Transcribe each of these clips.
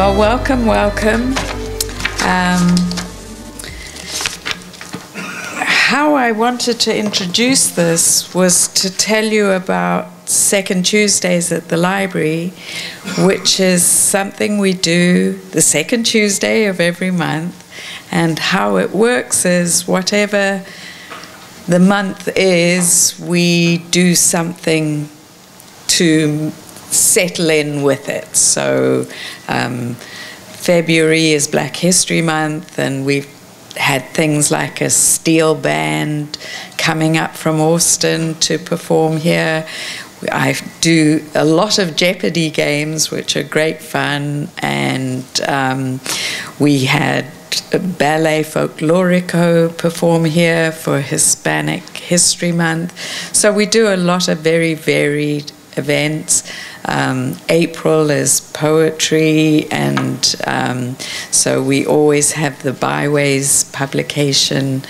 Well, welcome, welcome. How I wanted to introduce this was to tell you about Second Tuesdays at the library, which is something we do the second Tuesday of every month. And how it works is whatever the month is, we do something to settle in with it. So February is Black History Month, and we've had things like a steel band coming up from Austin to perform here. I do a lot of Jeopardy games, which are great fun, and we had Ballet Folklorico perform here for Hispanic History Month. So we do a lot of very varied events. April is poetry, and so we always have the Byways publication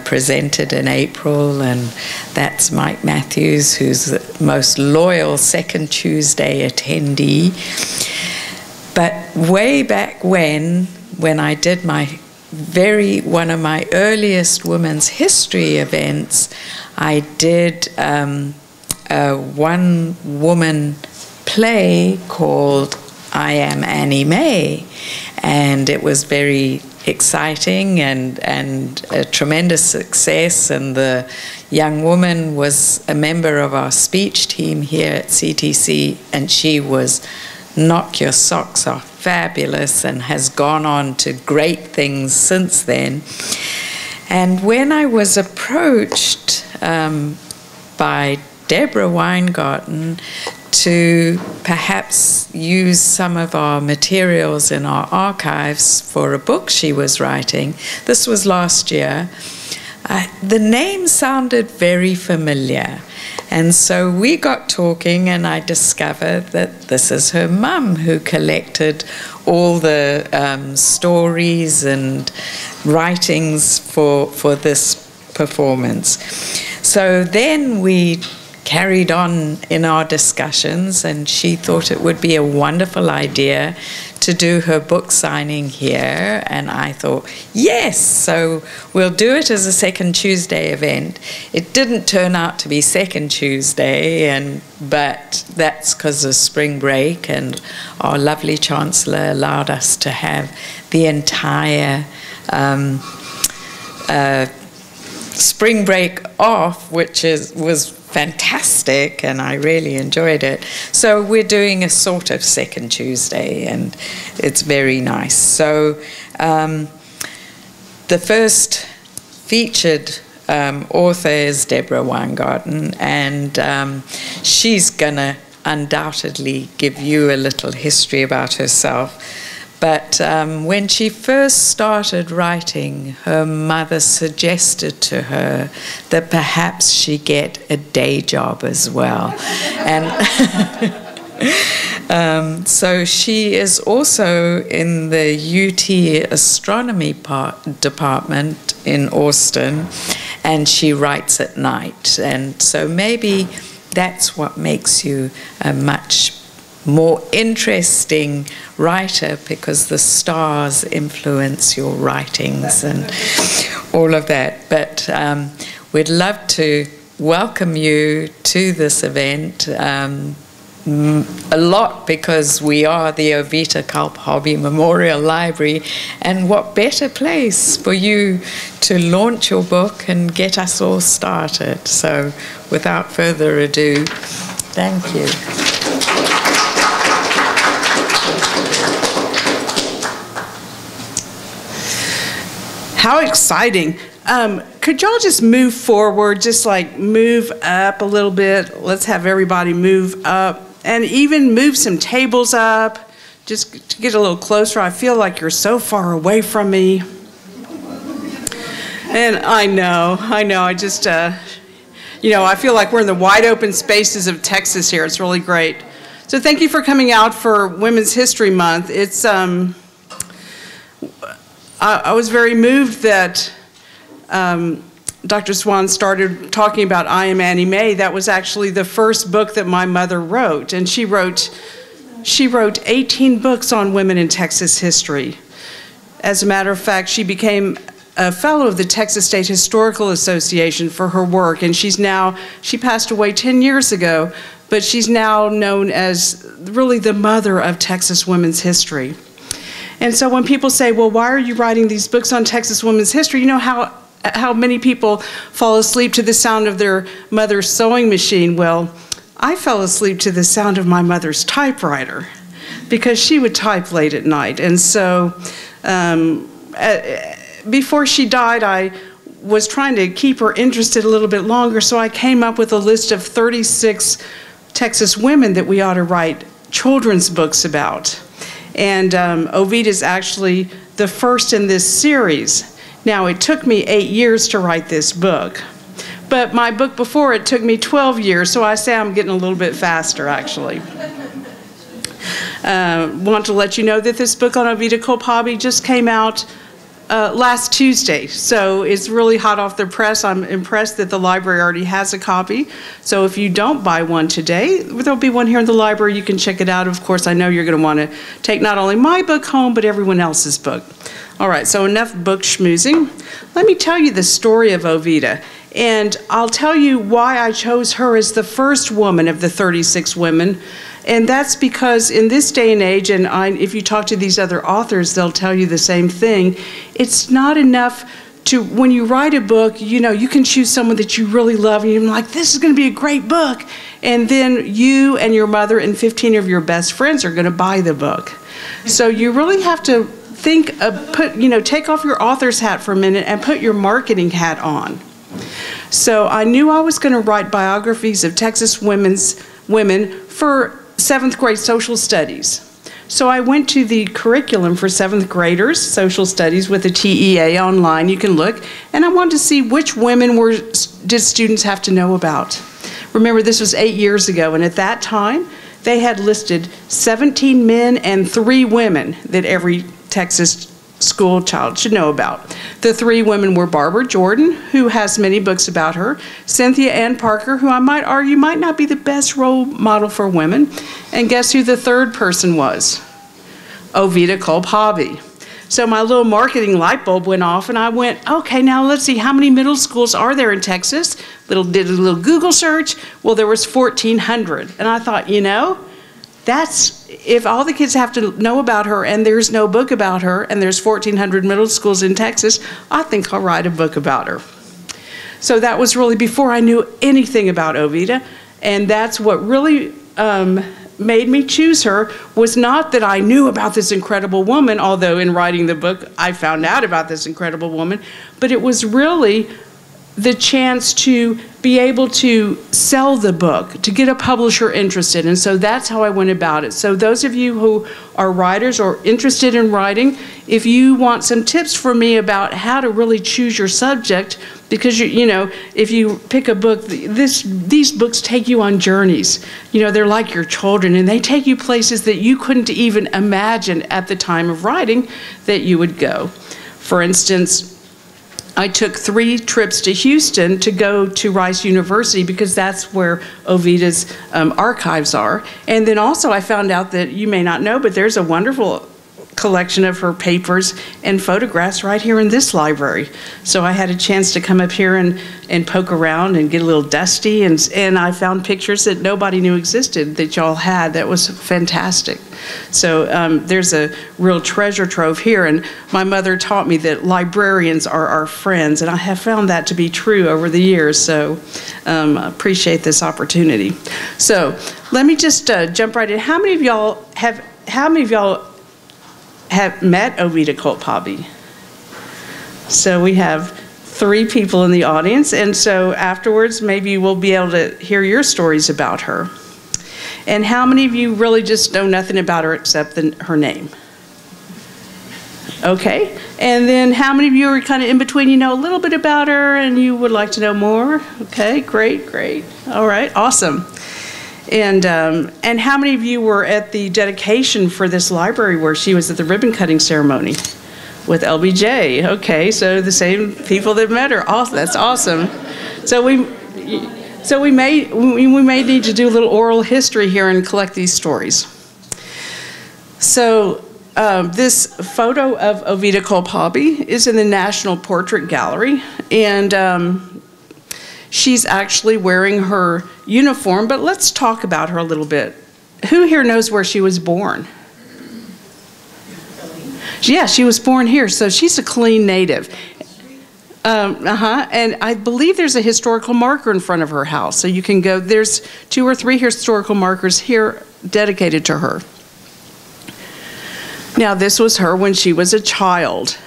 presented in April, and that's Mike Matthews, who's the most loyal Second Tuesday attendee. But way back when I did one of my earliest women's history events, I did a one-woman play called I Am Annie Mae, and it was very exciting and a tremendous success, and the young woman was a member of our speech team here at CTC, and she was knock your socks off fabulous and has gone on to great things since then. And when I was approached by Deborah Weingarten to perhaps use some of our materials in our archives for a book she was writing. This was last year. The name sounded very familiar. And so we got talking, and I discovered that this is her mum who collected all the stories and writings for this performance. So then we carried on in our discussions, and she thought it would be a wonderful idea to do her book signing here, and I thought, yes, so we'll do it as a Second Tuesday event. It didn't turn out to be Second Tuesday, but that's because of spring break, and our lovely Chancellor allowed us to have the entire spring break off, which was fantastic, and I really enjoyed it. So we're doing a sort of Second Tuesday, and it's very nice. So the first featured author is Deborah Weingarten, and she's going to undoubtedly give you a little history about herself. But when she first started writing, her mother suggested to her that perhaps she get a day job as well. And so she is also in the UT astronomy department in Austin, and she writes at night. And so maybe that's what makes you a much more interesting writer, because the stars influence your writings and all of that. But we'd love to welcome you to this event a lot, because we are the Oveta Culp Hobby Memorial Library, and what better place for you to launch your book and get us all started. So without further ado, thank you. How exciting. Could y'all just move forward, just like move up a little bit? Let's have everybody move up, and even move some tables up, just to get a little closer. I feel like you're so far away from me. And I know, I just, you know, I feel like we're in the wide open spaces of Texas here. It's really great. So thank you for coming out for Women's History Month. It's, I was very moved that Dr. Swan started talking about I Am Annie Mae. That was actually the first book that my mother wrote, and she wrote She wrote 18 books on women in Texas history. As a matter of fact, she became a fellow of the Texas State Historical Association for her work, and she passed away 10 years ago, but she's now known as really the mother of Texas women's history. And so when people say, well, why are you writing these books on Texas women's history? You know how many people fall asleep to the sound of their mother's sewing machine? Well, I fell asleep to the sound of my mother's typewriter because she would type late at night. And so before she died, I was trying to keep her interested a little bit longer, so I came up with a list of 36 Texas women that we ought to write children's books about. And Oveta is actually the first in this series. Now, it took me 8 years to write this book, but my book before it took me 12 years, so I say I'm getting a little bit faster, actually. Want to let you know that this book on Oveta Culp just came out last Tuesday, so it's really hot off the press. I'm impressed that the library already has a copy. So if you don't buy one today, there'll be one here in the library. You can check it out. Of course, I know you're going to want to take not only my book home, but everyone else's book. All right, so enough book schmoozing. Let me tell you the story of Oveta, and I'll tell you why I chose her as the first woman of the 36 women. And that's because in this day and age, and if you talk to these other authors, they'll tell you the same thing. It's not enough to, when you write a book, you know, you can choose someone that you really love, and you're like, this is going to be a great book. And then you and your mother and 15 of your best friends are going to buy the book. So you really have to think of, take off your author's hat for a minute and put your marketing hat on. So I knew I was going to write biographies of Texas women for 7th grade social studies. So I went to the curriculum for 7th graders, social studies with the TEA online, you can look, and I wanted to see which women did students have to know about. Remember, this was 8 years ago, and at that time, they had listed 17 men and 3 women that every Texas school child should know about. The 3 women were Barbara Jordan, who has many books about her, Cynthia Ann Parker, who I might argue might not be the best role model for women, and guess who the 3rd person was? Oveta Culp. So my little marketing light bulb went off, and I went, okay, now let's see, how many middle schools are there in Texas? Did a little Google search. Well, there was 1,400, and I thought, you know, if all the kids have to know about her and there's no book about her and there's 1,400 middle schools in Texas, I think I'll write a book about her. So that was really before I knew anything about Oveta, and that's what really made me choose her, was not that I knew about this incredible woman, although in writing the book I found out about this incredible woman, but it was really the chance to be able to sell the book, to get a publisher interested, and so that's how I went about it. So those of you who are writers or interested in writing, if you want some tips from me about how to really choose your subject, because you know, if you pick a book, these books take you on journeys. You know, they're like your children, and they take you places that you couldn't even imagine at the time of writing that you would go. For instance, I took 3 trips to Houston to go to Rice University because that's where Oveta's archives are. And then also I found out that, you may not know, but there's a wonderful collection of her papers and photographs right here in this library. So I had a chance to come up here and poke around and get a little dusty, and I found pictures that nobody knew existed that y'all had. That was fantastic. So there's a real treasure trove here, and my mother taught me that librarians are our friends, and I have found that to be true over the years, so I appreciate this opportunity. So let me just jump right in. How many of y'all have met Oveta Culp? So we have 3 people in the audience, and so afterwards maybe we'll be able to hear your stories about her. And how many of you really just know nothing about her except her name? Okay, and then how many of you are kind of in between, you know a little bit about her and you would like to know more? Okay, great, great. All right, awesome. And how many of you were at the dedication for this library where she was at the ribbon cutting ceremony with LBJ? Okay, so the same people that met her. Awesome, that's awesome. So we may need to do a little oral history here and collect these stories. So this photo of Oveta Culp is in the National Portrait Gallery, and she's actually wearing her uniform, but let's talk about her a little bit. Who here knows where she was born? Yeah, she was born here, so she's a clean native. And I believe there's a historical marker in front of her house, so you can go, there's 2 or 3 historical markers here dedicated to her. Now, this was her when she was a child.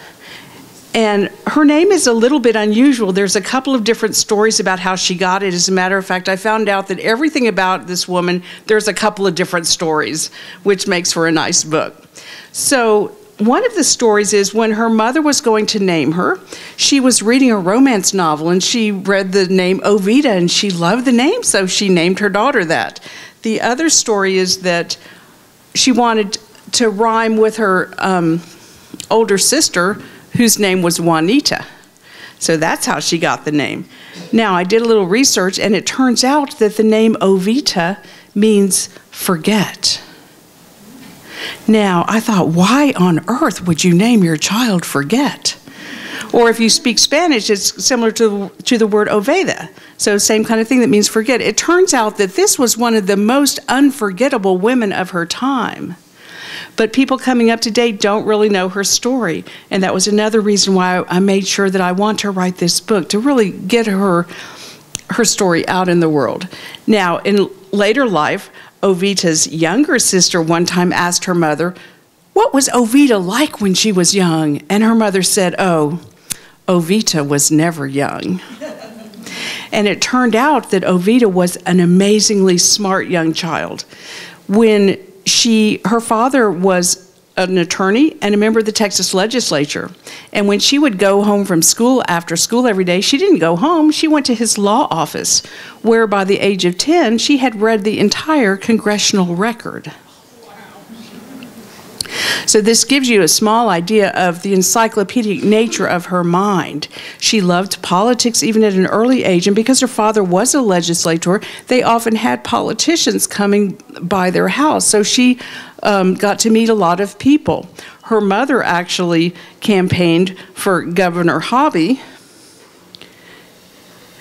And her name is a little bit unusual. There's a couple of different stories about how she got it. As a matter of fact, I found out that everything about this woman, there's a couple of different stories, which makes for a nice book. So one of the stories is when her mother was going to name her, she was reading a romance novel and she read the name Oveta and she loved the name, so she named her daughter that. The other story is that she wanted to rhyme with her older sister, whose name was Juanita. So that's how she got the name. Now, I did a little research, and it turns out that the name Oveta means forget. Now, I thought, why on earth would you name your child Forget? Or if you speak Spanish, it's similar to the word Oveta. So same kind of thing that means forget. It turns out that this was one of the most unforgettable women of her time. But people coming up today don't really know her story. And that was another reason why I made sure that I want to write this book, to really get her story out in the world. Now, in later life, Oveta's younger sister one time asked her mother, what was Oveta like when she was young? And her mother said, oh, Oveta was never young. And it turned out that Oveta was an amazingly smart young child. When her father was an attorney and a member of the Texas legislature. And when she would go home from school after school every day, she didn't go home, she went to his law office, where by the age of 10, she had read the entire congressional record. So this gives you a small idea of the encyclopedic nature of her mind. She loved politics even at an early age, and because her father was a legislator, they often had politicians coming by their house. So she got to meet a lot of people. Her mother actually campaigned for Governor Hobby,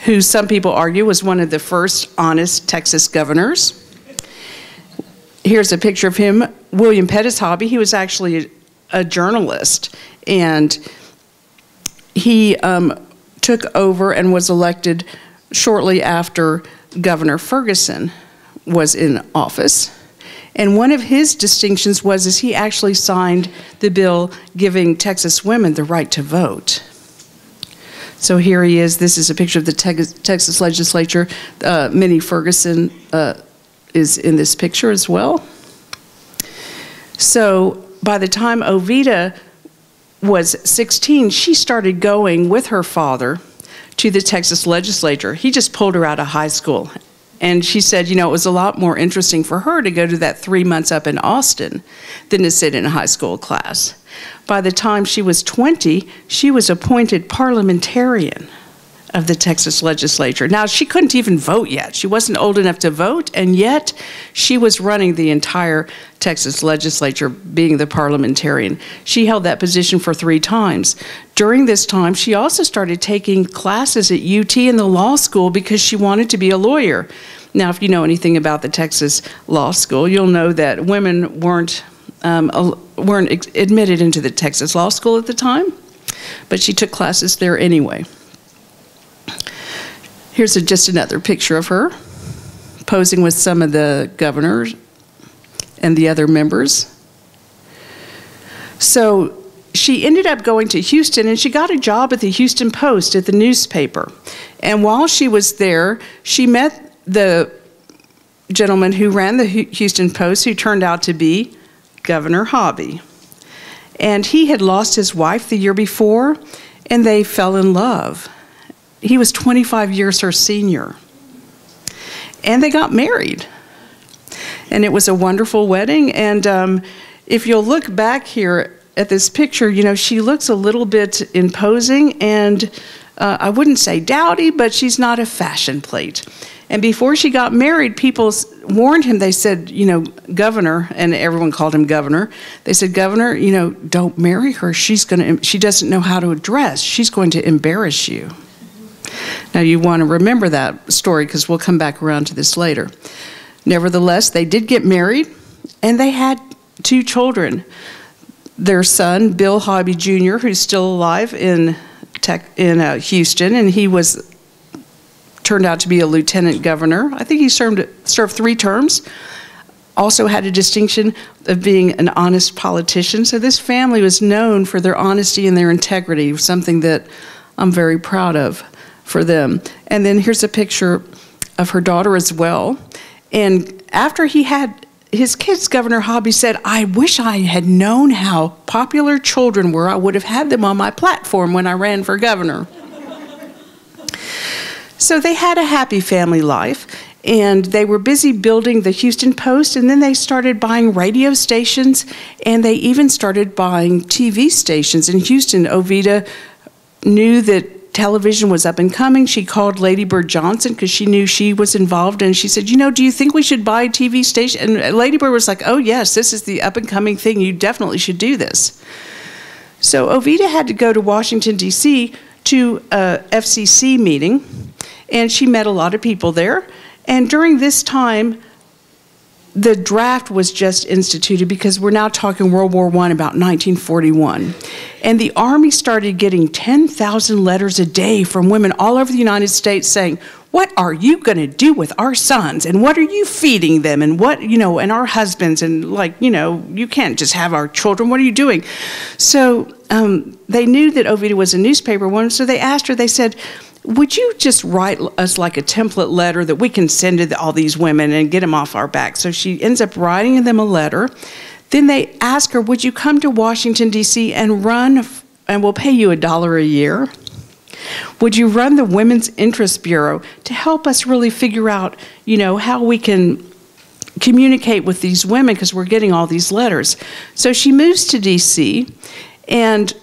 who some people argue was one of the first honest Texas governors. Here's a picture of him, William Pettis Hobby. He was actually a journalist, and he took over and was elected shortly after Governor Ferguson was in office. And one of his distinctions was he actually signed the bill giving Texas women the right to vote. So here he is. This is a picture of the Texas legislature. Minnie Ferguson is in this picture as well. So by the time Oveta was 16, she started going with her father to the Texas legislature. He just pulled her out of high school. And she said, you know, it was a lot more interesting for her to go to that 3 months up in Austin than to sit in a high school class. By the time she was 20, she was appointed parliamentarian of the Texas legislature. Now, she couldn't even vote yet. She wasn't old enough to vote, and yet she was running the entire Texas legislature, being the parliamentarian. She held that position for 3 times. During this time, she also started taking classes at UT in the law school because she wanted to be a lawyer. Now, if you know anything about the Texas law school, you'll know that women weren't admitted into the Texas law school at the time, but she took classes there anyway. Here's just another picture of her posing with some of the governors and the other members. So she ended up going to Houston, and she got a job at the Houston Post at the newspaper. And while she was there, she met the gentleman who ran the Houston Post, who turned out to be Governor Hobby. And he had lost his wife the year before, and they fell in love. He was 25 years her senior. And they got married. And it was a wonderful wedding. And if you'll look back here at this picture, you know, she looks a little bit imposing, and I wouldn't say dowdy, but she's not a fashion plate. And before she got married, people warned him. They said, you know, Governor, and everyone called him Governor. They said, Governor, you know, don't marry her. She doesn't know how to dress. She's going to embarrass you. Now, you want to remember that story because we'll come back around to this later. Nevertheless, they did get married, and they had 2 children. Their son, Bill Hobby Jr., who's still alive in Houston, and he turned out to be a lieutenant governor. I think he served 3 terms. Also had a distinction of being an honest politician. So this family was known for their honesty and their integrity, something that I'm very proud of for them. And then here's a picture of her daughter as well. And after he had his kids, Governor Hobby said, I wish I had known how popular children were. I would have had them on my platform when I ran for governor. So they had a happy family life, and they were busy building the Houston Post, and then they started buying radio stations, and they even started buying TV stations in Houston. Oveta knew that television was up and coming. She called Lady Bird Johnson because she knew she was involved, and she said, you know, do you think we should buy a TV station? And Lady Bird was like, oh yes, this is the up and coming thing. You definitely should do this. So Oveta had to go to Washington, D.C. to a FCC meeting, and she met a lot of people there. And during this time, the draft was just instituted because we're now talking World War I, about 1941. And the Army started getting 10,000 letters a day from women all over the United States saying, what are you going to do with our sons? And what are you feeding them? And what, you know, and our husbands? And like, you know, you can't just have our children. What are you doing? So they knew that Oveta was a newspaper woman. So they asked her, they said, would you just write us like a template letter that we can send to all these women and get them off our back? So she ends up writing them a letter. Then they ask her, would you come to Washington, D.C. and run, and we'll pay you $1 a year? Would you run the Women's Interest Bureau to help us really figure out, you know, how we can communicate with these women because we're getting all these letters? So she moves to D.C. and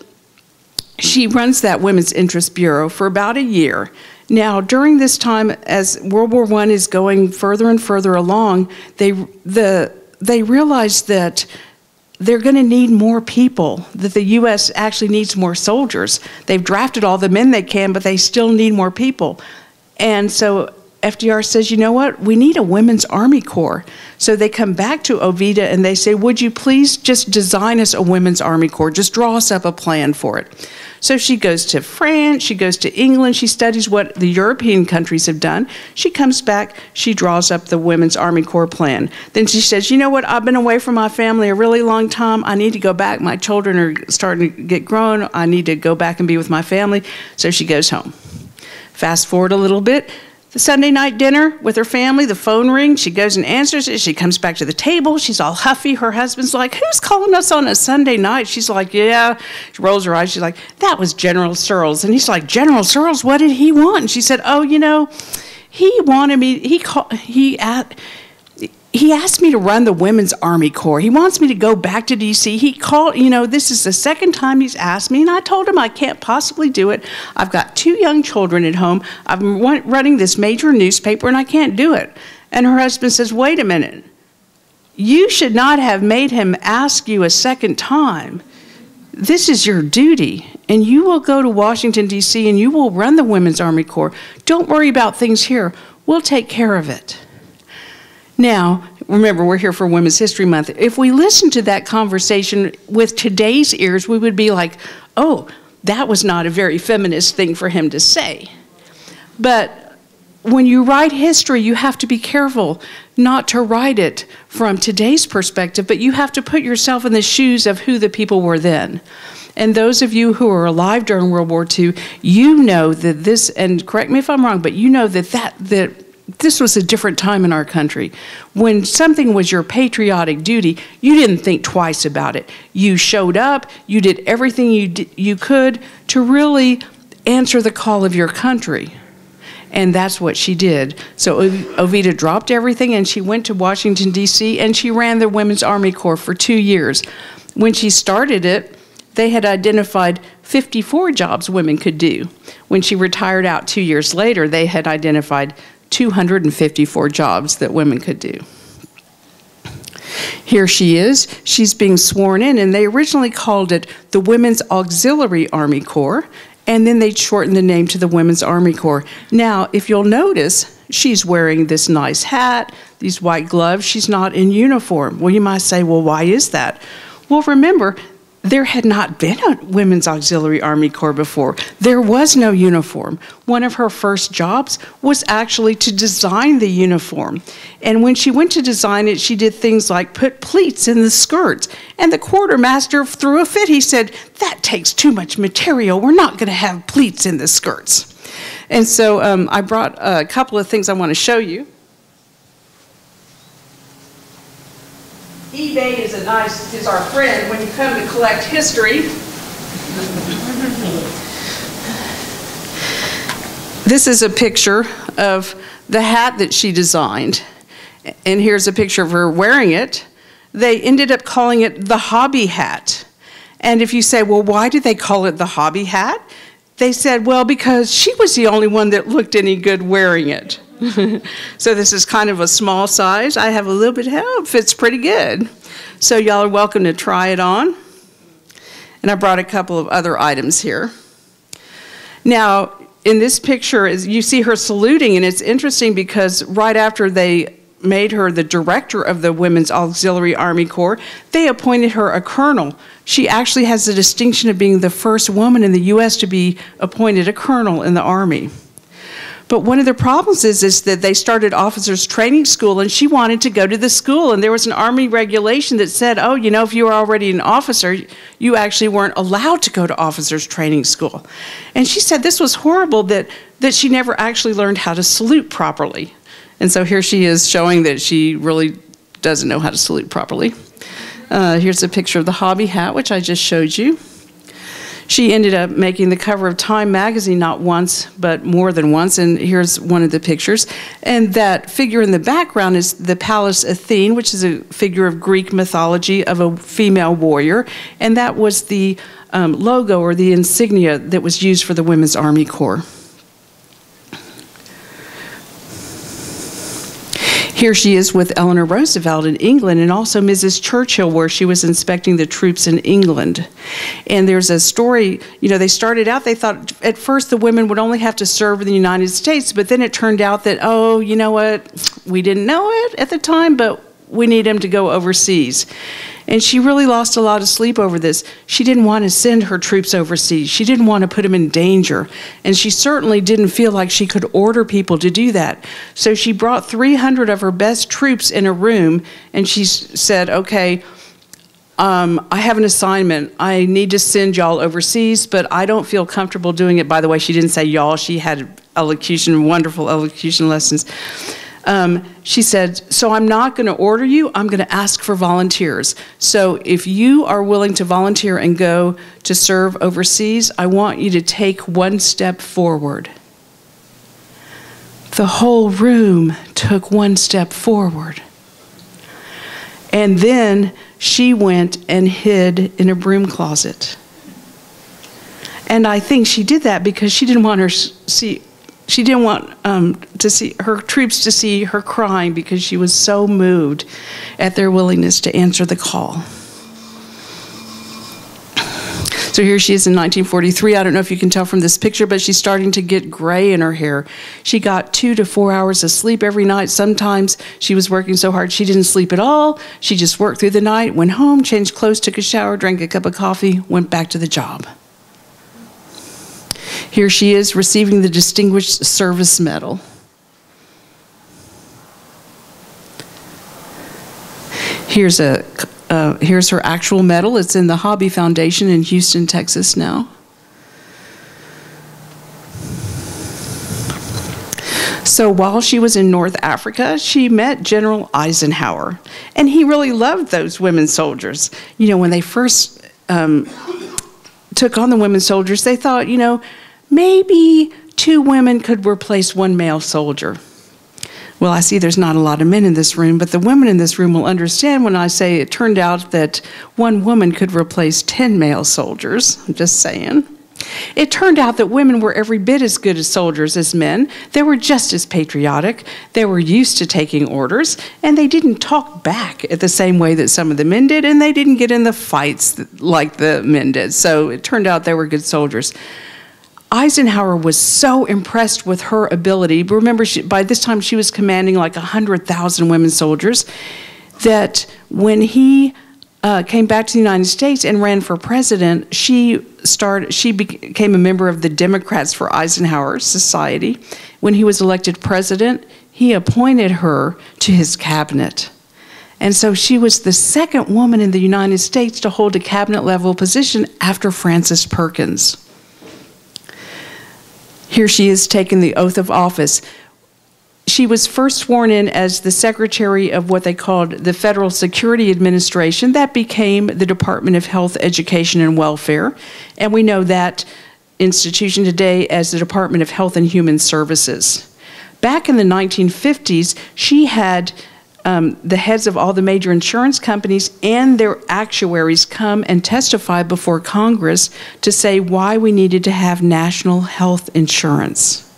she runs that Women's Interest Bureau for about a year. Now, during this time, as World War I is going further and further along, they realize that they're going to need more people, that the U.S. actually needs more soldiers. They've drafted all the men they can, but they still need more people. And so FDR says, you know what, we need a women's Army Corps. So they come back to Oveta and they say, would you please just design us a women's Army Corps? Just draw us up a plan for it. So she goes to France, she goes to England, she studies what the European countries have done. She comes back, she draws up the Women's Army Corps plan. Then she says, you know what, I've been away from my family a really long time. I need to go back. My children are starting to get grown. I need to go back and be with my family. So she goes home. Fast forward a little bit. The Sunday night dinner with her family, the phone rings, she goes and answers it, she comes back to the table, she's all huffy, her husband's like, who's calling us on a Sunday night? She's like, yeah, she rolls her eyes, she's like, that was General Searles. And he's like, General Searles, what did he want? And she said, oh, you know, he wanted me, he asked me to run the Women's Army Corps. He wants me to go back to D.C. He called, you know, this is the second time he's asked me, and I told him I can't possibly do it. I've got 2 young children at home. I'm running this major newspaper, and I can't do it. And her husband says, wait a minute. You should not have made him ask you a second time. This is your duty, and you will go to Washington, D.C., and you will run the Women's Army Corps. Don't worry about things here. We'll take care of it. Now, remember, we're here for Women's History Month. If we listen to that conversation with today's ears, we would be like, oh, that was not a very feminist thing for him to say. But when you write history, you have to be careful not to write it from today's perspective, but you have to put yourself in the shoes of who the people were then. And those of you who are alive during World War II, you know that this, and correct me if I'm wrong, but you know that this was a different time in our country. When something was your patriotic duty, you didn't think twice about it. You showed up, you did everything you could to really answer the call of your country. And that's what she did. So Oveta dropped everything and she went to Washington, D.C., and she ran the Women's Army Corps for 2 years. When she started it, they had identified 54 jobs women could do. When she retired out 2 years later, they had identified 254 jobs that women could do. Here she is. She's being sworn in, and they originally called it the Women's Auxiliary Army Corps, and then they shortened the name to the Women's Army Corps. Now, if you'll notice, she's wearing this nice hat, these white gloves. She's not in uniform. Well, you might say, well, why is that? Well, remember, there had not been a Women's Auxiliary Army Corps before. There was no uniform. One of her first jobs was actually to design the uniform. And when she went to design it, she did things like put pleats in the skirts. And the quartermaster threw a fit. He said, that takes too much material. We're not going to have pleats in the skirts. And so I brought a couple of things I want to show you. eBay is our friend when you come to collect history. This is a picture of the hat that she designed. And here's a picture of her wearing it. They ended up calling it the hobby hat. And if you say, well, why did they call it the hobby hat? They said, well, because she was the only one that looked any good wearing it. So this is kind of a small size. I have a little bit of help. Fits pretty good. So y'all are welcome to try it on. And I brought a couple of other items here. Now, in this picture, you see her saluting, and it's interesting because right after they made her the director of the Women's Auxiliary Army Corps, they appointed her a colonel. She actually has the distinction of being the first woman in the U.S. to be appointed a colonel in the Army. But one of the problems is that they started officers training school, and she wanted to go to the school, and there was an Army regulation that said, oh, you know, if you were already an officer, you actually weren't allowed to go to officers training school. And she said this was horrible, that she never actually learned how to salute properly. And so here she is showing that she really doesn't know how to salute properly. Here's a picture of the hobby hat, which I just showed you. She ended up making the cover of Time magazine not once, but more than once, and here's one of the pictures. And that figure in the background is the Pallas Athene, which is a figure of Greek mythology of a female warrior, and that was the logo or the insignia that was used for the Women's Army Corps. Here she is with Eleanor Roosevelt in England, and also Mrs. Churchill, where she was inspecting the troops in England. And there's a story, you know, they started out, they thought at first the women would only have to serve in the United States, but then it turned out that, oh, you know what, we didn't know it at the time, but we need them to go overseas. And she really lost a lot of sleep over this. She didn't want to send her troops overseas. She didn't want to put them in danger. And she certainly didn't feel like she could order people to do that. So she brought 300 of her best troops in a room, and she said, okay, I have an assignment. I need to send y'all overseas, but I don't feel comfortable doing it. By the way, she didn't say y'all. She had elocution, wonderful elocution lessons. She said, so I'm not going to order you, I'm going to ask for volunteers. So if you are willing to volunteer and go to serve overseas, I want you to take one step forward. The whole room took one step forward. And then she went and hid in a broom closet. And I think she did that because she didn't want she didn't want to see her troops to see her crying because she was so moved at their willingness to answer the call. So here she is in 1943. I don't know if you can tell from this picture, but she's starting to get gray in her hair. She got 2 to 4 hours of sleep every night. Sometimes she was working so hard she didn't sleep at all. She just worked through the night, went home, changed clothes, took a shower, drank a cup of coffee, went back to the job. Here she is receiving the Distinguished Service Medal. Here's her actual medal. It's in the Hobby Foundation in Houston, Texas now. So while she was in North Africa, she met General Eisenhower, and he really loved those women soldiers. You know, when they first took on the women soldiers, they thought, you know, maybe 2 women could replace 1 male soldier. Well, I see there's not a lot of men in this room, but the women in this room will understand when I say it turned out that 1 woman could replace 10 male soldiers. I'm just saying. It turned out that women were every bit as good as soldiers as men. They were just as patriotic. They were used to taking orders, and they didn't talk back at the same way that some of the men did, and they didn't get in the fights like the men did. So it turned out they were good soldiers. Eisenhower was so impressed with her ability. Remember, by this time she was commanding like 100,000 women soldiers, that when he came back to the United States and ran for president, she became a member of the Democrats for Eisenhower Society. When he was elected president, he appointed her to his cabinet. And so she was the second woman in the United States to hold a cabinet-level position after Frances Perkins. Here she is taking the oath of office. She was first sworn in as the secretary of what they called the Federal Security Administration. That became the Department of Health, Education, and Welfare. And we know that institution today as the Department of Health and Human Services. Back in the 1950s, she had the heads of all the major insurance companies and their actuaries come and testify before Congress to say why we needed to have national health insurance.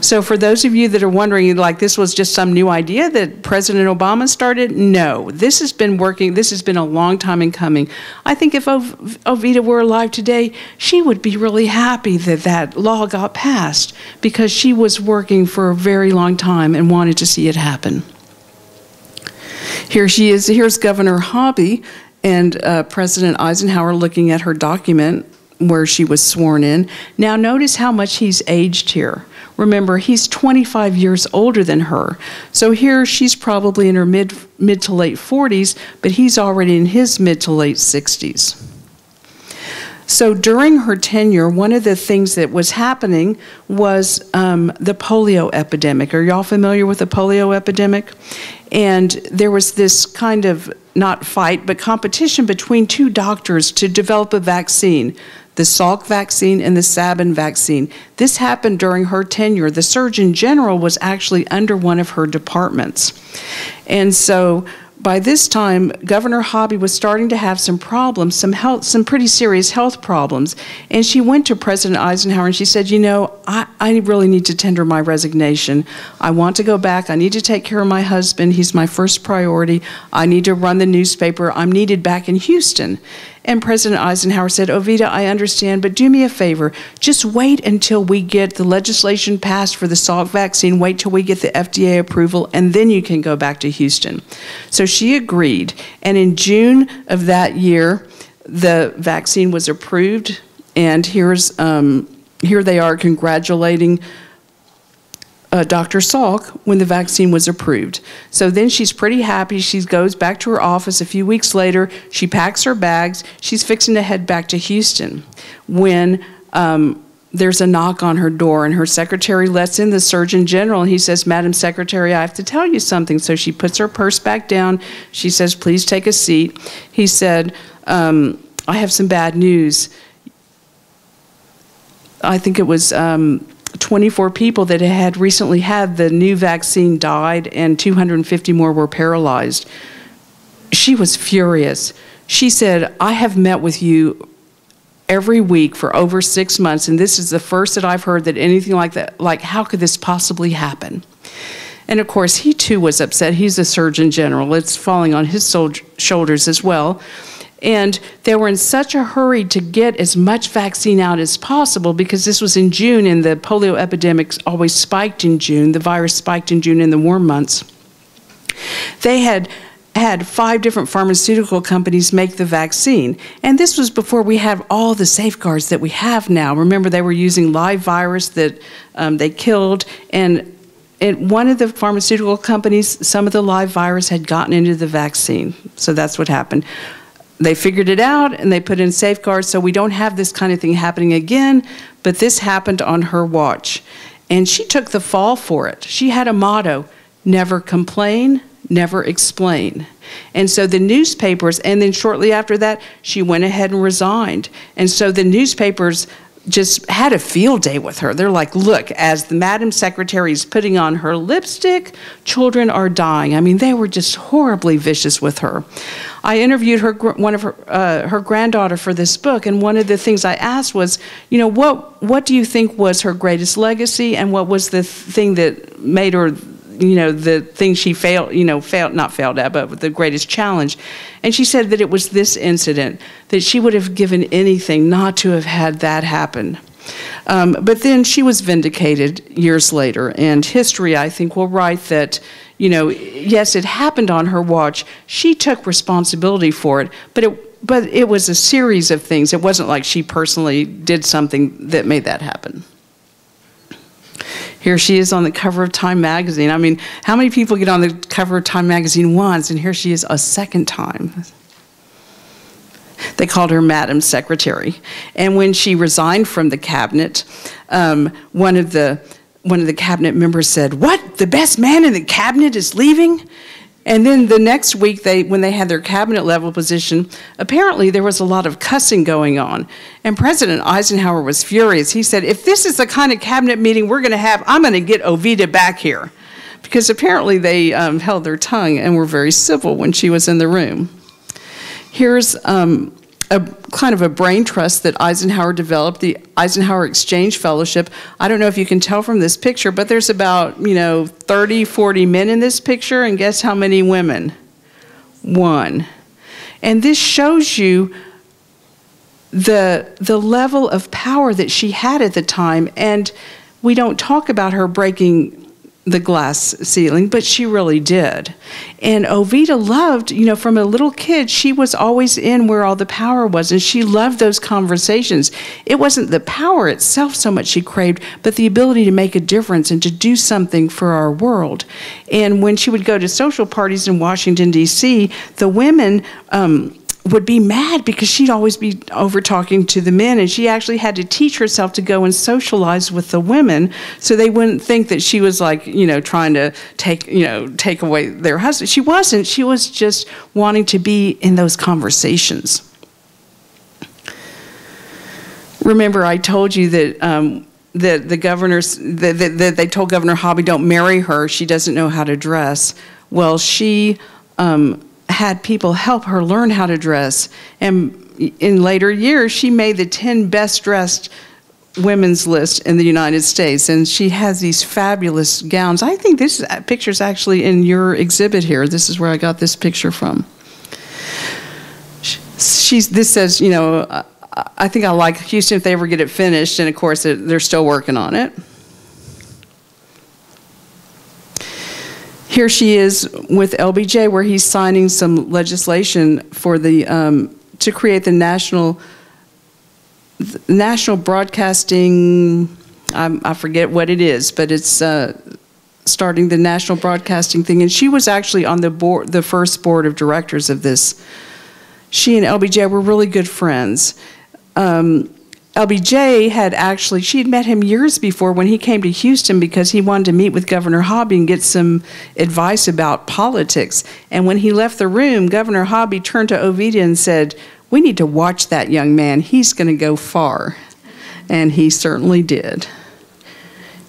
So for those of you that are wondering, like this was just some new idea that President Obama started, no, this has been working, this has been a long time in coming. I think if Oveta were alive today, she would be really happy that that law got passed because she was working for a very long time and wanted to see it happen. Here she is, here's Governor Hobby and President Eisenhower looking at her document where she was sworn in. Now notice how much he's aged here. Remember, he's 25 years older than her. So here she's probably in her mid to late 40s, but he's already in his mid to late 60s. So during her tenure, one of the things that was happening was the polio epidemic. Are y'all familiar with the polio epidemic? And there was this kind of, not fight, but competition between two doctors to develop a vaccine, the Salk vaccine and the Sabin vaccine. This happened during her tenure. The Surgeon General was actually under one of her departments. And so by this time, Governor Hobby was starting to have some problems, some pretty serious health problems. And she went to President Eisenhower and she said, you know, I really need to tender my resignation. I want to go back. I need to take care of my husband. He's my first priority. I need to run the newspaper. I'm needed back in Houston. And President Eisenhower said, Oveta, I understand, but do me a favor. Just wait until we get the legislation passed for the Salk vaccine. Wait till we get the FDA approval, and then you can go back to Houston. So she agreed. And in June of that year, the vaccine was approved. And here they are congratulating Dr. Salk when the vaccine was approved. So then she's pretty happy. She goes back to her office a few weeks later. She packs her bags. She's fixing to head back to Houston when there's a knock on her door, and her secretary lets in the Surgeon General, and he says, Madam Secretary, I have to tell you something. So she puts her purse back down. She says, please take a seat. He said, I have some bad news. I think it was 24 people that had recently had the new vaccine died, and 250 more were paralyzed. She was furious. She said, I have met with you every week for over 6 months, and this is the first that I've heard that anything like that, like how could this possibly happen? And of course, he too was upset. He's the Surgeon General. It's falling on his shoulders as well. And they were in such a hurry to get as much vaccine out as possible because this was in June and the polio epidemic always spiked in June. The virus spiked in June in the warm months. They had 5 different pharmaceutical companies make the vaccine. And this was before we had all the safeguards that we have now. Remember, they were using live virus that they killed. And one of the pharmaceutical companies, some of the live virus had gotten into the vaccine. So that's what happened. They figured it out and they put in safeguards so we don't have this kind of thing happening again, but this happened on her watch. And she took the fall for it. She had a motto, never complain, never explain. And so the newspapers, and then shortly after that, she went ahead and resigned. And so the newspapers just had a field day with her. They're like, look, as the Madam Secretary is putting on her lipstick, children are dying. I mean, they were just horribly vicious with her. I interviewed her granddaughter for this book, and one of the things I asked was, you know, what do you think was her greatest legacy, and what was the thing that made her, you know, the thing she not failed at, but the greatest challenge. And she said that it was this incident, that she would have given anything not to have had that happen. But then she was vindicated years later, and history, I think, will write that, you know, yes, it happened on her watch. She took responsibility for it, but it was a series of things. It wasn't like she personally did something that made that happen. Here she is on the cover of Time magazine. I mean, how many people get on the cover of Time magazine once, and here she is a second time? They called her Madam Secretary. And when she resigned from the cabinet, one of the cabinet members said, "What? The best man in the cabinet is leaving?" And then the next week, when they had their cabinet level position, apparently there was a lot of cussing going on. And President Eisenhower was furious. He said, if this is the kind of cabinet meeting we're going to have, I'm going to get Oveta back here. Because apparently they held their tongue and were very civil when she was in the room. Here's a kind of a brain trust that Eisenhower developed, the Eisenhower Exchange Fellowship. I don't know if you can tell from this picture, but there's about, 30, 40 men in this picture, and guess how many women? 1. And this shows you the level of power that she had at the time, and we don't talk about her breaking the glass ceiling, but she really did. And Oveta loved, from a little kid, she was always in where all the power was, and she loved those conversations. It wasn't the power itself so much she craved, but the ability to make a difference and to do something for our world. And when she would go to social parties in Washington, D.C., the women would be mad because she'd always be over talking to the men, and she actually had to teach herself to go and socialize with the women so they wouldn't think that she was like, trying to take away their husband. She wasn't. She was just wanting to be in those conversations. Remember, I told you that that the governors that they told Governor Hobby, don't marry her. She doesn't know how to dress. Well, she had people help her learn how to dress, and in later years she made the 10 best dressed women's list in the United States, and she has these fabulous gowns. I think this picture's actually in your exhibit here. This is where I got this picture from. This says, I think I like Houston if they ever get it finished, and of course they're still working on it. Here she is with LBJ, where he's signing some legislation for the to create the national broadcasting. I forget what it is, but it's starting the national broadcasting thing. And she was actually on the first board of directors of this. She and LBJ were really good friends. LBJ she had met him years before when he came to Houston because he wanted to meet with Governor Hobby and get some advice about politics. And when he left the room, Governor Hobby turned to Oveta and said, "We need to watch that young man. He's going to go far." And he certainly did.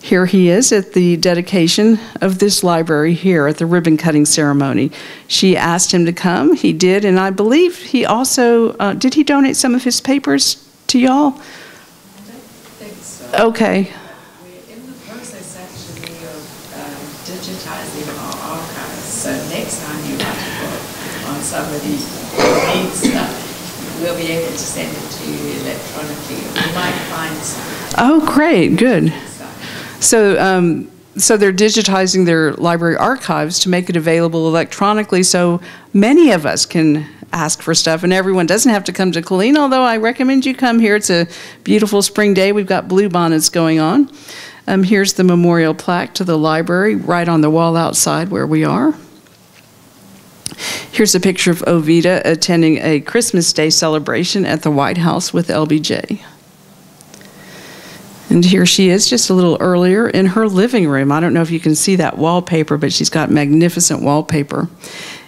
Here he is at the dedication of this library here at the ribbon cutting ceremony. She asked him to come. He did, and I believe he also, did he donate some of his papers to y'all? I don't think so. Okay. We're in the process actually of digitizing our archives. So next time you write a book on somebody who needs stuff, we'll be able to send it to you electronically. You might find something. Oh, great, good. So they're digitizing their library archives to make it available electronically, so many of us can ask for stuff, and everyone doesn't have to come to Killeen, although I recommend you come here. It's a beautiful spring day. We've got blue bonnets going on. Here's the memorial plaque to the library right on the wall outside where we are. Here's a picture of Oveta attending a Christmas Day celebration at the White House with LBJ. And here she is just a little earlier in her living room. I don't know if you can see that wallpaper, but she's got magnificent wallpaper.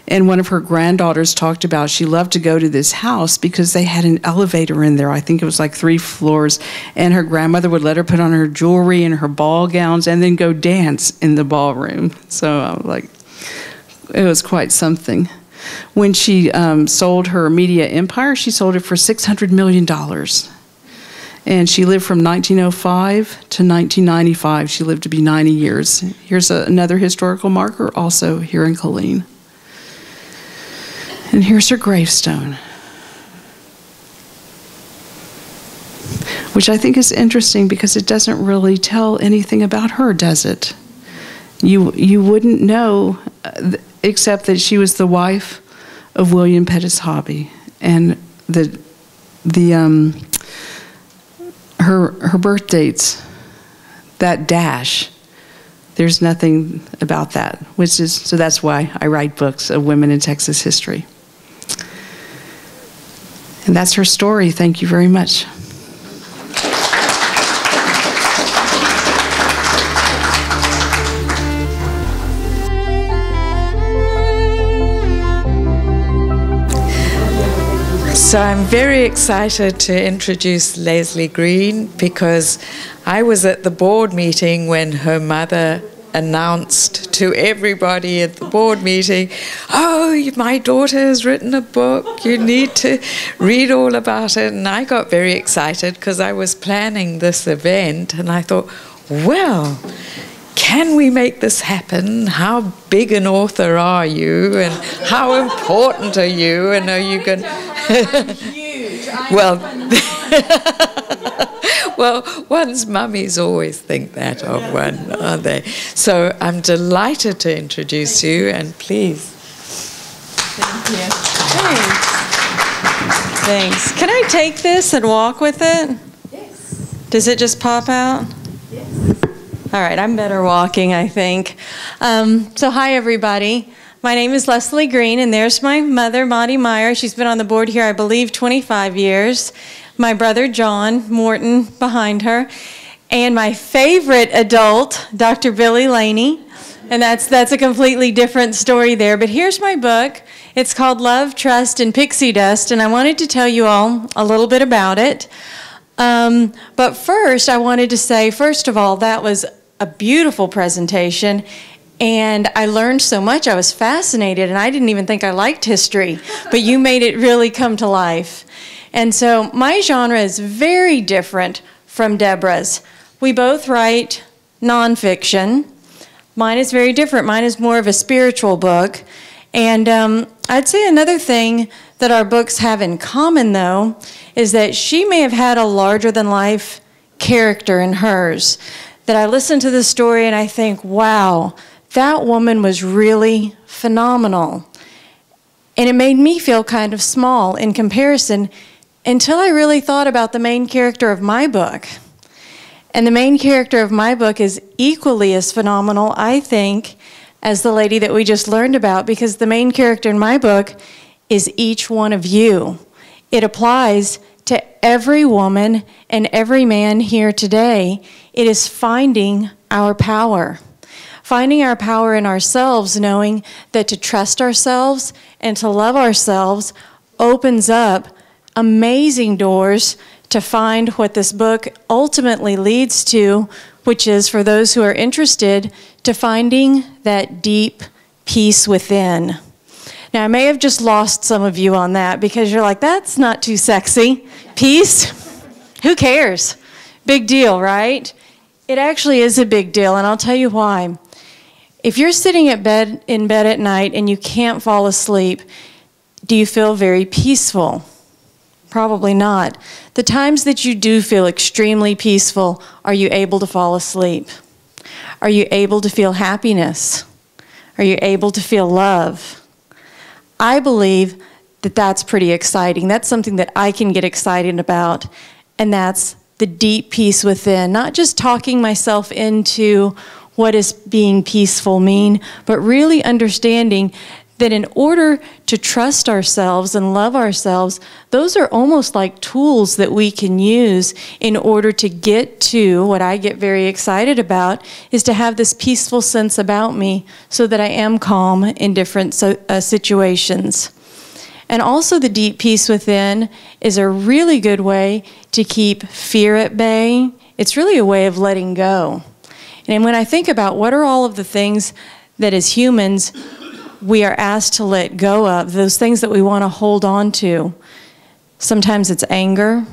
And one of her granddaughters talked about she loved to go to this house because they had an elevator in there. I think it was like 3 floors. And her grandmother would let her put on her jewelry and her ball gowns and then go dance in the ballroom. So I was like, it was quite something. When she sold her media empire, she sold it for $600 million. And she lived from 1905 to 1995. She lived to be 90 years. Here's another historical marker, also here in Killeen. And here's her gravestone, which I think is interesting because it doesn't really tell anything about her, does it? You wouldn't know, except that she was the wife of William Pettis Hobby, and her birth dates, that dash. There's nothing about that, so that's why I write books of women in Texas history. And that's her story. Thank you very much. So I'm very excited to introduce Leslie Green because I was at the board meeting when her mother announced to everybody at the board meeting, "Oh, my daughter has written a book. You need to read all about it." And I got very excited because I was planning this event and I thought, well, can we make this happen? How big an author are you? And how important are you? And are you going to... Well, well, one's mummies always think that of one, aren't they? So I'm delighted to introduce you, and please. Thank you. Thanks. Thanks. Can I take this and walk with it? Yes. Does it just pop out? Yes. All right, I'm better walking, I think. So hi, everybody. My name is Leslie Green, and there's my mother, Maudie Meyer. She's been on the board here, I believe, 25 years. My brother, John Morton, behind her. And my favorite adult, Dr. Billy Laney. And that's a completely different story there. But here's my book. It's called Love, Trust, and Pixie Dust, and I wanted to tell you all a little bit about it. But first, I wanted to say, first of all, that was a beautiful presentation. And I learned so much. I was fascinated, and I didn't even think I liked history, but you made it really come to life. And so my genre is very different from Deborah's. We both write nonfiction. Mine is very different. Mine is more of a spiritual book. And I'd say another thing that our books have in common, though, is that she may have had a larger-than-life character in hers, that I listen to the story and I think, wow, that woman was really phenomenal. And it made me feel kind of small in comparison until I really thought about the main character of my book. And the main character of my book is equally as phenomenal, I think, as the lady that we just learned about, because the main character in my book is each one of you. It applies to every woman and every man here today. It is finding our power. Finding our power in ourselves, knowing that to trust ourselves and to love ourselves opens up amazing doors to find what this book ultimately leads to, which is, for those who are interested, to finding that deep peace within. Now, I may have just lost some of you on that because you're like, that's not too sexy. Peace? Who cares? Big deal, right? It actually is a big deal, and I'll tell you why. If you're sitting in bed at night and you can't fall asleep, do you feel very peaceful? Probably not. The times that you do feel extremely peaceful, are you able to fall asleep? Are you able to feel happiness? Are you able to feel love? I believe that that's pretty exciting. That's something that I can get excited about, and that's the deep peace within. Not just talking myself into what does being peaceful mean, but really understanding that in order to trust ourselves and love ourselves, those are almost like tools that we can use in order to get to what I get very excited about, is to have this peaceful sense about me so that I am calm in different situations. And also the deep peace within is a really good way to keep fear at bay. It's really a way of letting go. And when I think about what are all of the things that as humans we are asked to let go of, those things that we want to hold on to. Sometimes it's anger,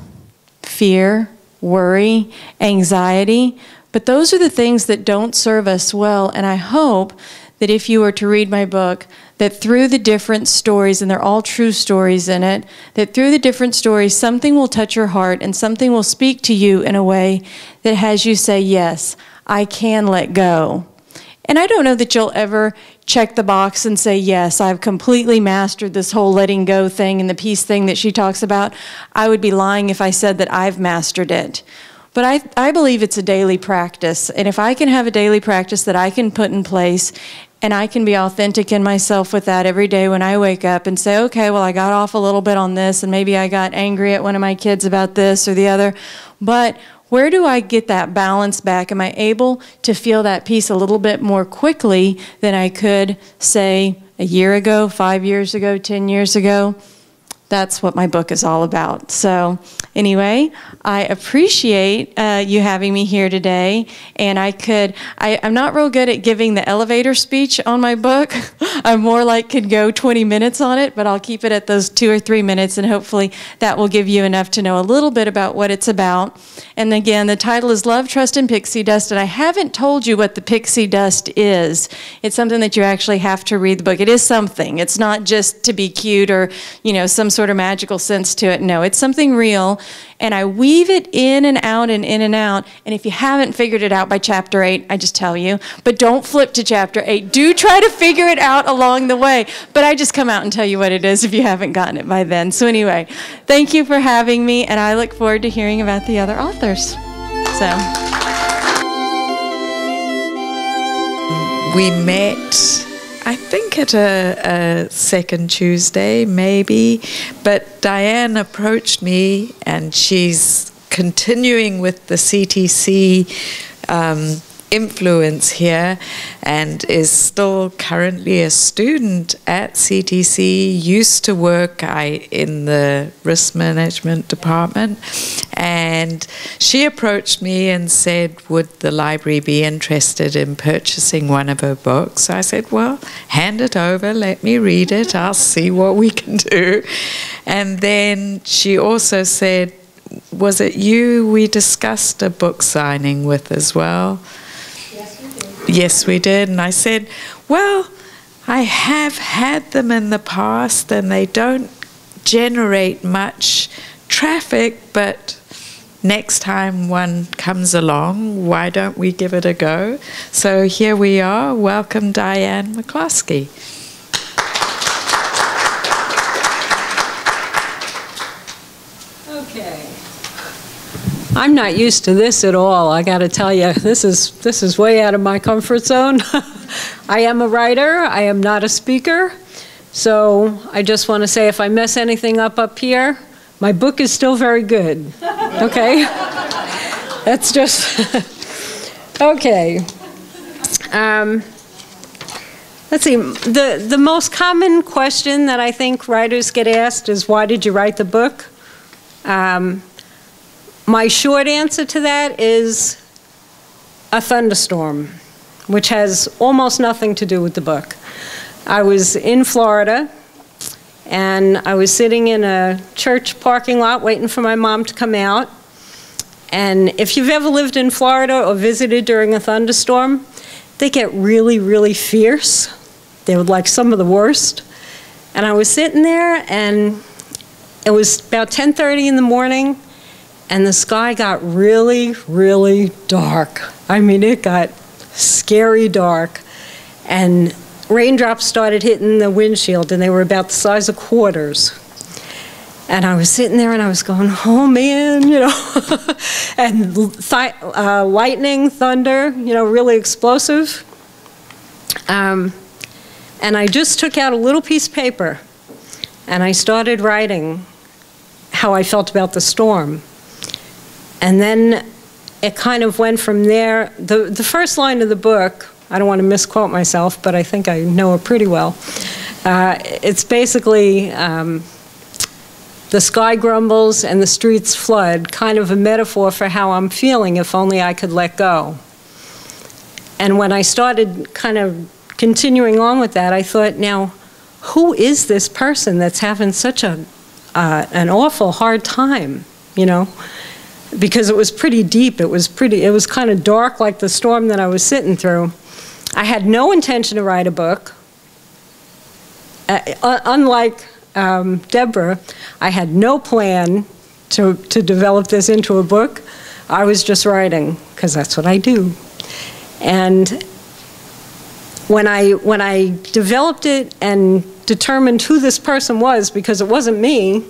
fear, worry, anxiety, but those are the things that don't serve us well. And I hope that if you were to read my book, that through the different stories, and they're all true stories in it, that through the different stories, something will touch your heart and something will speak to you in a way that has you say, yes, I can let go. And I don't know that you'll ever check the box and say, yes, I've completely mastered this whole letting go thing and the peace thing that she talks about. I would be lying if I said that I've mastered it. But I believe it's a daily practice. And if I can have a daily practice that I can put in place, and I can be authentic in myself with that every day when I wake up and say, okay, well, I got off a little bit on this, and maybe I got angry at one of my kids about this or the other. But where do I get that balance back? Am I able to feel that peace a little bit more quickly than I could, say, a year ago, 5 years ago, 10 years ago? That's what my book is all about. So anyway, I appreciate you having me here today. And I'm not real good at giving the elevator speech on my book. I'm more like could go 20 minutes on it, but I'll keep it at those 2 or 3 minutes, and hopefully that will give you enough to know a little bit about what it's about. And again, the title is Love, Trust, and Pixie Dust. And I haven't told you what the pixie dust is. It's something that you actually have to read the book. It is something. It's not just to be cute or, some sort of magical sense to it. No, it's something real. And I weave it in and out and in and out. And if you haven't figured it out by chapter 8, I just tell you, but don't flip to chapter 8. Do try to figure it out along the way. But I just come out and tell you what it is if you haven't gotten it by then. So anyway, thank you for having me, and I look forward to hearing about the other authors. So we met, I think, at a second Tuesday, maybe. But Diane approached me, and she's continuing with the CTC influence here, and is still currently a student at CTC, used to work in the risk management department. And she approached me and said, would the library be interested in purchasing one of her books? So I said, well, hand it over, let me read it, I'll see what we can do. And then she also said, was it you we discussed a book signing with as well? Yes, we did. And I said, well, I have had them in the past, and they don't generate much traffic, but next time one comes along, why don't we give it a go? So here we are. Welcome, Diane McCloskey. I'm not used to this at all. I got to tell you, this is way out of my comfort zone. I am a writer. I am not a speaker. So I just want to say, if I mess anything up here, my book is still very good. Okay? That's just okay. Let's see. The most common question that I think writers get asked is, why did you write the book? My short answer to that is a thunderstorm, which has almost nothing to do with the book. I was in Florida, and I was sitting in a church parking lot waiting for my mom to come out. And if you've ever lived in Florida or visited during a thunderstorm, they get really, really fierce. They're like some of the worst. And I was sitting there, and it was about 10:30 in the morning, and the sky got really, really dark. I mean, it got scary dark. And raindrops started hitting the windshield, and they were about the size of quarters. And I was sitting there, and I was going, oh, man, and lightning, thunder, really explosive. And I just took out a little piece of paper, and I started writing how I felt about the storm. And then it kind of went from there. The first line of the book, I don't want to misquote myself, but I think I know it pretty well. It's basically the sky grumbles and the streets flood, kind of a metaphor for how I'm feeling if only I could let go. And when I started kind of continuing on with that, I thought, now, who is this person that's having such an awful hard time, you know? Because it was pretty deep. It was kind of dark, like the storm that I was sitting through. I had no intention to write a book. Unlike Deborah, I had no plan to develop this into a book. I was just writing, because that's what I do. And when I developed it and determined who this person was, because it wasn't me,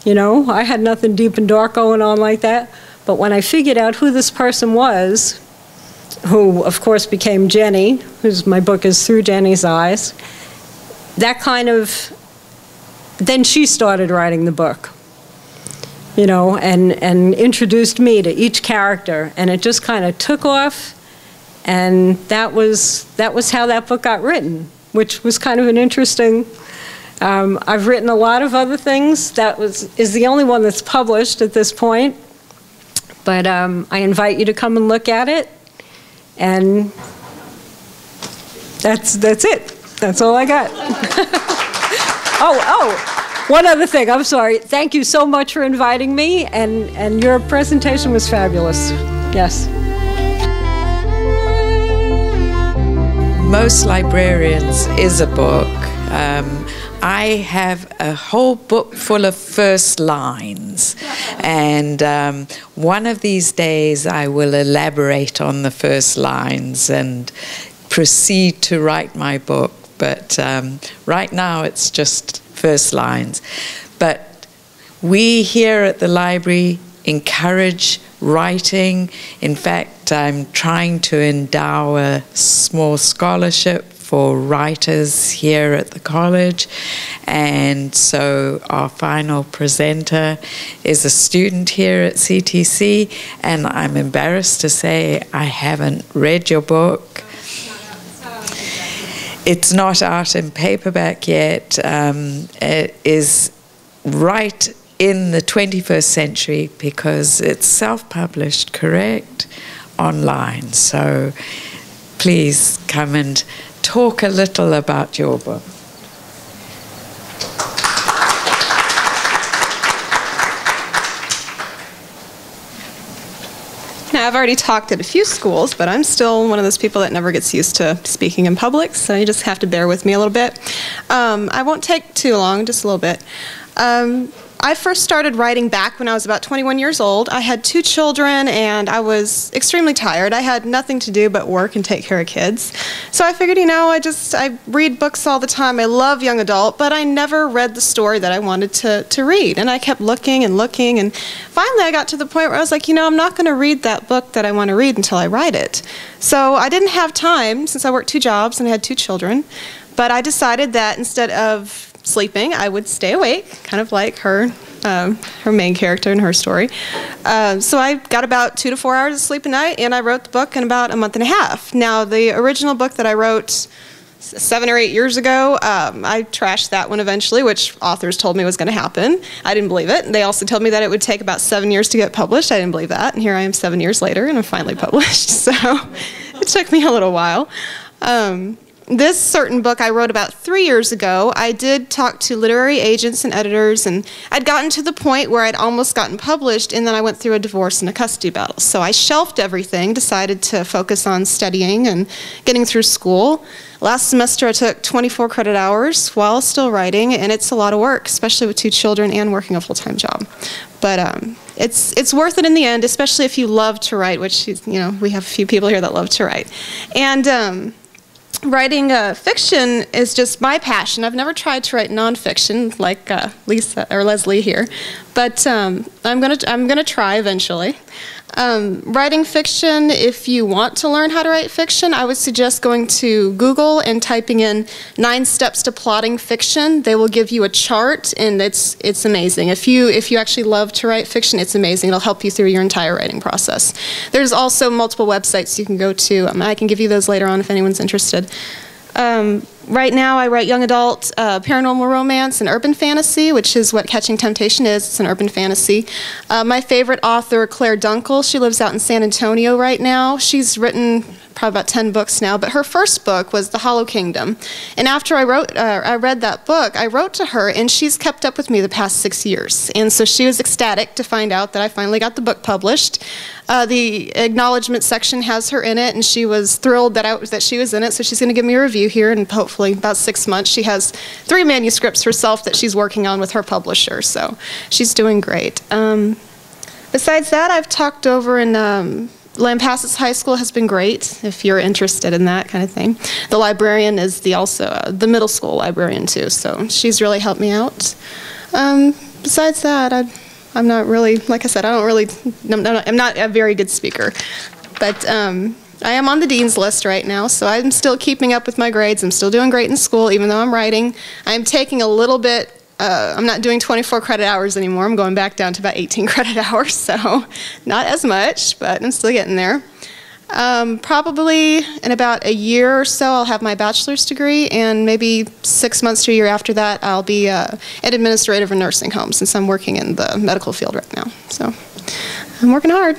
you know, I had nothing deep and dark going on like that. But when I figured out who this person was, who of course became Jenny, my book is Through Jenny's Eyes, that kind of, then she started writing the book, you know, and introduced me to each character, and it just kind of took off, and that was how that book got written, which was kind of an interesting. I've written a lot of other things. That is the only one that's published at this point, but I invite you to come and look at it, and that's it. That's all I got. Oh, one other thing. I'm sorry. Thank you so much for inviting me, and your presentation was fabulous. Yes. Most Librarians is a book. I have a whole book full of first lines, and one of these days I will elaborate on the first lines and proceed to write my book. But right now it's just first lines. But we here at the library encourage writing. In fact, I'm trying to endow a small scholarship for writers here at the college, and so our final presenter is a student here at CTC, and I'm embarrassed to say I haven't read your book. It's not out in paperback yet. It is right in the 21st century because it's self-published, correct? Online. So please come and talk a little about your book. Now, I've already talked at a few schools, but I'm still one of those people that never gets used to speaking in public, so you just have to bear with me a little bit. I won't take too long, just a little bit. I first started writing back when I was about 21 years old. I had 2 children, and I was extremely tired. I had nothing to do but work and take care of kids. So I figured, you know, I read books all the time. I love young adult, but I never read the story that I wanted to read. And I kept looking, and finally I got to the point where I was like, you know, I'm not going to read that book that I want to read until I write it. So I didn't have time, since I worked 2 jobs and I had 2 children, but I decided that instead of sleeping, I would stay awake, kind of like her main character in her story. So I got about 2 to 4 hours of sleep a night, and I wrote the book in about a month and a half. Now, the original book that I wrote 7 or 8 years ago, I trashed that one eventually, which authors told me was going to happen. I didn't believe it. They also told me that it would take about 7 years to get published. I didn't believe that, and here I am 7 years later, and I'm finally published. So it took me a little while. This certain book I wrote about 3 years ago. I did talk to literary agents and editors, and I'd gotten to the point where I'd almost gotten published, and then I went through a divorce and a custody battle. So I shelved everything, decided to focus on studying and getting through school. Last semester I took 24 credit hours while still writing, and it's a lot of work, especially with 2 children and working a full-time job. But it's worth it in the end, especially if you love to write, which, you know, we have a few people here that love to write. And writing fiction is just my passion. I've never tried to write nonfiction like Lisa or Leslie here, but I'm gonna try eventually. Writing fiction, if you want to learn how to write fiction, I would suggest going to Google and typing in 9 steps to plotting fiction. They will give you a chart, and it's amazing. If you actually love to write fiction, it's amazing. It'll help you through your entire writing process. There's also multiple websites you can go to. I can give you those later on if anyone's interested. Right now, I write young adult paranormal romance and urban fantasy, which is what Catching Temptation is. It's an urban fantasy. My favorite author, Claire Dunkel, she lives out in San Antonio right now. She's written probably about 10 books now, but her first book was The Hollow Kingdom. And after I read that book, I wrote to her, and she's kept up with me the past 6 years. And so she was ecstatic to find out that I finally got the book published. The acknowledgement section has her in it, and she was thrilled that she was in it, so she's going to give me a review here in hopefully about 6 months. She has 3 manuscripts herself that she's working on with her publisher, so she's doing great. Besides that, I've talked over in Lampasas High School has been great, if you're interested in that kind of thing. The librarian is also the middle school librarian too, so she's really helped me out. Besides that, I'm not really, like I said, I'm not a very good speaker. But I am on the dean's list right now, so I'm still keeping up with my grades. I'm still doing great in school, even though I'm writing. I'm taking a little bit, I'm not doing 24 credit hours anymore. I'm going back down to about 18 credit hours, so not as much, but I'm still getting there. Probably in about a year or so, I'll have my bachelor's degree, and maybe 6 months to a year after that, I'll be an administrator of a nursing home, since I'm working in the medical field right now. So I'm working hard.